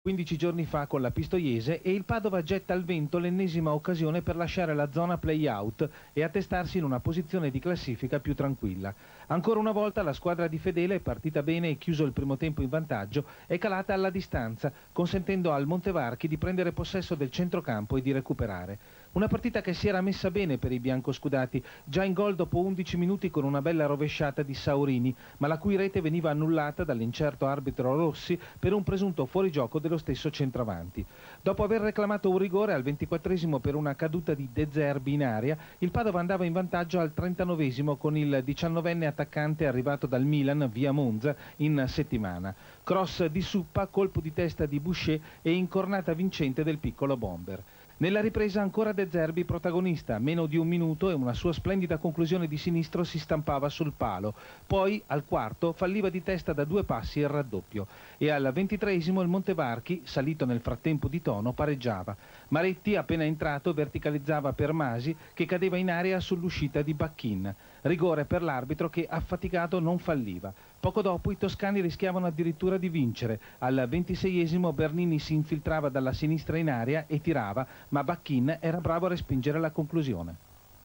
15 giorni fa con la Pistoiese e il Padova getta al vento l'ennesima occasione per lasciare la zona play-out e attestarsi in una posizione di classifica più tranquilla. Ancora una volta la squadra di Fedele, partita bene e chiuso il primo tempo in vantaggio, è calata alla distanza, consentendo al Montevarchi di prendere possesso del centrocampo e di recuperare. Una partita che si era messa bene per i biancoscudati, già in gol dopo 11 minuti con una bella rovesciata di Saurini, ma la cui rete veniva annullata dall'incerto arbitro Rossi per un presunto fuorigioco dello stesso centravanti. Dopo aver reclamato un rigore al 24esimo per una caduta di De Zerbi in area, il Padova andava in vantaggio al 39esimo con il 19enne attaccante arrivato dal Milan via Monza in settimana. Cross di Suppa, colpo di testa di Boucher e incornata vincente del piccolo bomber. Nella ripresa ancora De Zerbi protagonista, meno di un minuto e una sua splendida conclusione di sinistro si stampava sul palo. Poi, al quarto, falliva di testa da 2 passi il raddoppio. E al 23esimo il Montevarchi, salito nel frattempo di tono, pareggiava. Maretti, appena entrato, verticalizzava per Masi, che cadeva in area sull'uscita di Bacchin. Rigore per l'arbitro che, affaticato, non falliva. Poco dopo i toscani rischiavano addirittura di vincere. Al 26esimo Bernini si infiltrava dalla sinistra in area e tirava, ma Bacchin era bravo a respingere la conclusione.